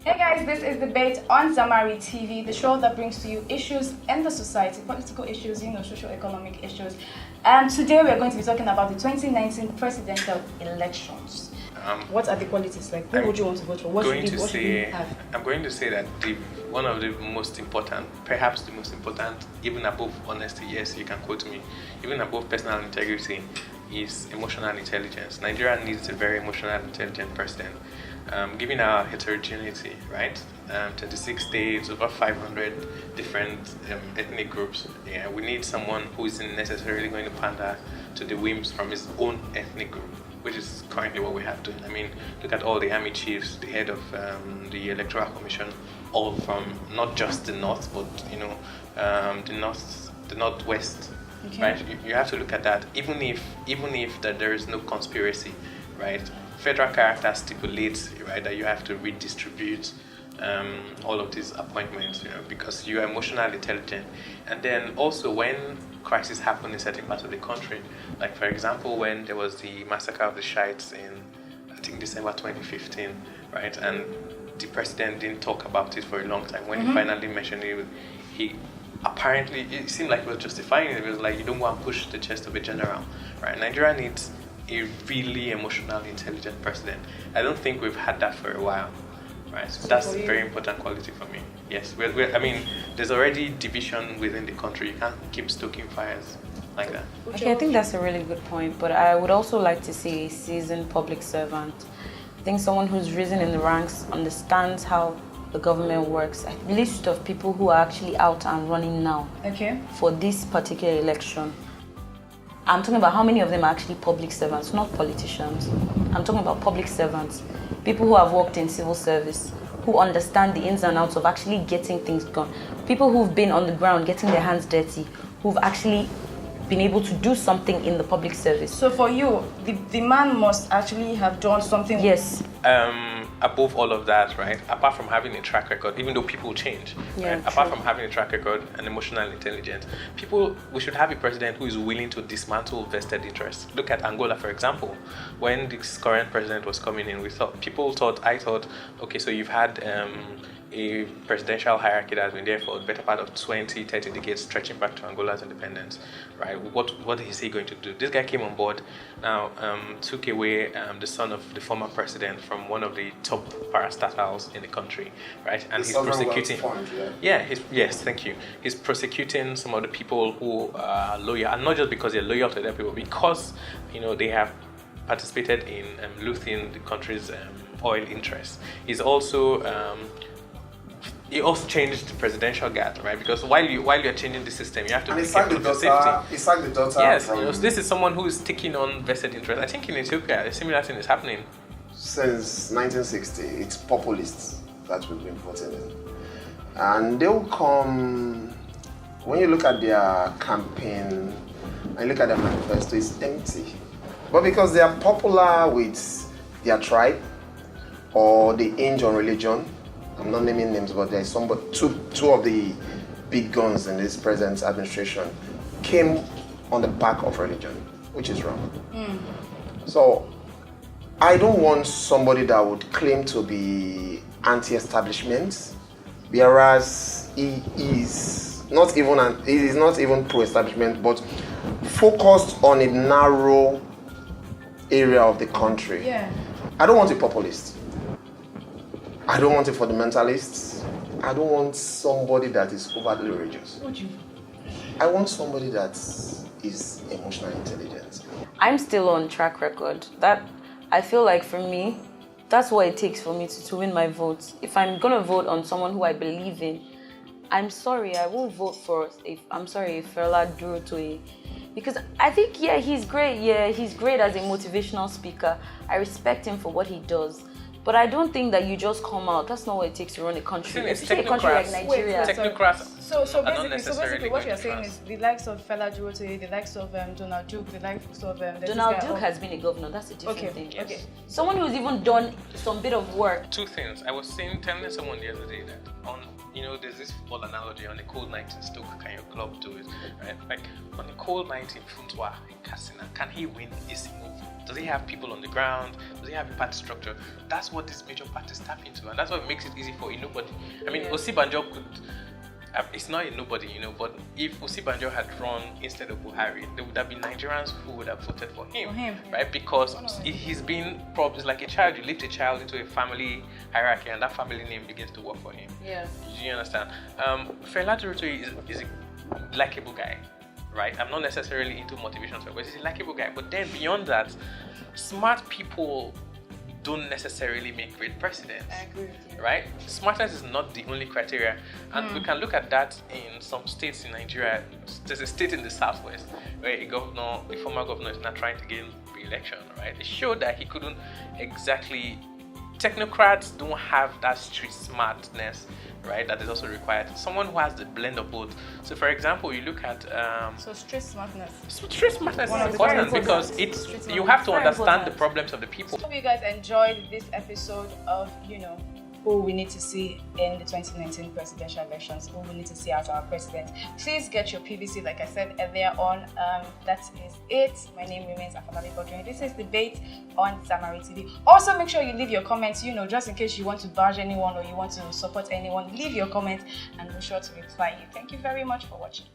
Hey guys, this is Debate on Zamari TV, the show that brings to you issues in the society, political issues, socio-economic issues. And today we are going to be talking about the 2019 presidential elections. What are the qualities like? Who would you want to vote for? What should you have? I'm going to say that one of the most important, perhaps the most important, even above honesty, yes, you can quote me, even above personal integrity, is emotional intelligence. Nigeria needs a very emotional, intelligent president. Given our heterogeneity, right? 26 states, over 500 different ethnic groups. Yeah, we need someone who isn't necessarily going to pander to the whims from his own ethnic group, which is currently what we have to. I mean, look at all the army chiefs, the head of the Electoral Commission, all from not just the north, but the northwest. Okay. Right? You have to look at that. Even if that there is no conspiracy, right? Federal character stipulates, right, that you have to redistribute all of these appointments, because you are emotionally intelligent. And then also when crises happen in certain parts of the country, like for example when there was the massacre of the Shiites in, I think, December 2015, right, and the president didn't talk about it for a long time. When he finally mentioned it, he apparently, it seemed like he was justifying it. It was like, you don't want to push the chest of a general, right? Nigeria needs a really emotionally intelligent president. I don't think we've had that for a while, right? So that's a very important quality for me. Yes, I mean, there's already division within the country. You can't keep stoking fires like that. Okay, I think that's a really good point, but I would also like to see a seasoned public servant. I think someone who's risen in the ranks, understands how the government works. A list of people who are actually out and running now for this particular election. I'm talking about how many of them are actually public servants, not politicians. I'm talking about public servants, people who have worked in civil service, who understand the ins and outs of actually getting things done, people who've been on the ground getting their hands dirty, who've actually been able to do something in the public service. So for you, the man must actually have done something. Yes. Above all of that, right, apart from having a track record, even though people change, right? Apart from having a track record and emotional intelligence, we should have a president who is willing to dismantle vested interests. Look at Angola, for example. When this current president was coming in, I thought, okay, so you've had a presidential hierarchy that has been there for the better part of 20, 30 decades, stretching back to Angola's independence, right? What is he going to do? This guy came on board, now took away the son of the former president from one of the top parastatals in the country, right? And he's prosecuting. Yes, thank you. He's prosecuting some of the people who are loyal, and not just because they're loyal to their people, because they have participated in looting the country's oil interests. He also changed the presidential guard, right? Because while you're changing the system, you have to be careful for safety. He sacked the daughter. Yes, so this is someone who is taking on vested interest. I think in Ethiopia, a similar thing is happening. Since 1960, it's populists that we've been voting in. And they will come, when you look at their campaign, and you look at their manifesto, it's empty. But because they are popular with their tribe, or they hinge on religion, I'm not naming names, but there's two of the big guns in this present administration came on the back of religion, which is wrong. So I don't want somebody that would claim to be anti-establishment, whereas he is not even pro-establishment, but focused on a narrow area of the country. Yeah. I don't want a populist. I don't want a fundamentalist. I don't want somebody that is overly religious. I want somebody that is emotionally intelligent. I'm still on track record. That I feel like for me, that's what it takes for me to win my vote. If I'm gonna vote on someone who I believe in, I'm sorry, I won't vote for Fela Durotoye. Because I think, he's great. Yeah, he's great as a motivational speaker. I respect him for what he does. But I don't think that you just come out. That's not what it takes to run a country. Especially a country like Nigeria. Technocrats. So basically what you're saying is the likes of Fela Durotoye, the likes of Donald Duke, the likes of... Donald Duke has been a governor. That's a different thing. Yes. Okay. Someone who's even done some bit of work. Two things. I was telling someone the other day that on there's this football analogy: on a cold night in Stoke, can your club do it? Right? Like on a cold night in Funtua, in Katsina, can he win a single vote? Does he have people on the ground? Does he have a party structure? That's what these major parties tap into, and that's what makes it easy for a nobody. I mean, Osibanjo could. It's not a nobody, but if Osibanjo had run instead of Buhari, there would have been Nigerians who would have voted for him, right? Because he's been probably like a child. You lift a child into a family hierarchy, and that family name begins to work for him. Yeah. Do you understand? Fela Durutoi is a likable guy, right? I'm not necessarily into motivation, but he's a likable guy. But then beyond that, smart people don't necessarily make great presidents. I agree with you. Right? Smartness is not the only criteria. And we can look at that in some states in Nigeria. There's a state in the southwest where a former governor is not trying to gain re-election, right? It showed that he couldn't exactly. Technocrats don't have that street smartness, right? That is also required. Someone who has the blend of both. So, for example, you look at so street smartness. Street smartness is important because you have to understand the problems of the people. Hope you guys enjoyed this episode of who we need to see in the 2019 presidential elections, who we need to see as our president. Please get your PVC, like I said earlier on. That is it. My name remains Afolabi Godwin. This is Debate on Zamari TV. Also, make sure you leave your comments, just in case you want to bash anyone or you want to support anyone. Leave your comments and we're sure to reply you. Thank you very much for watching.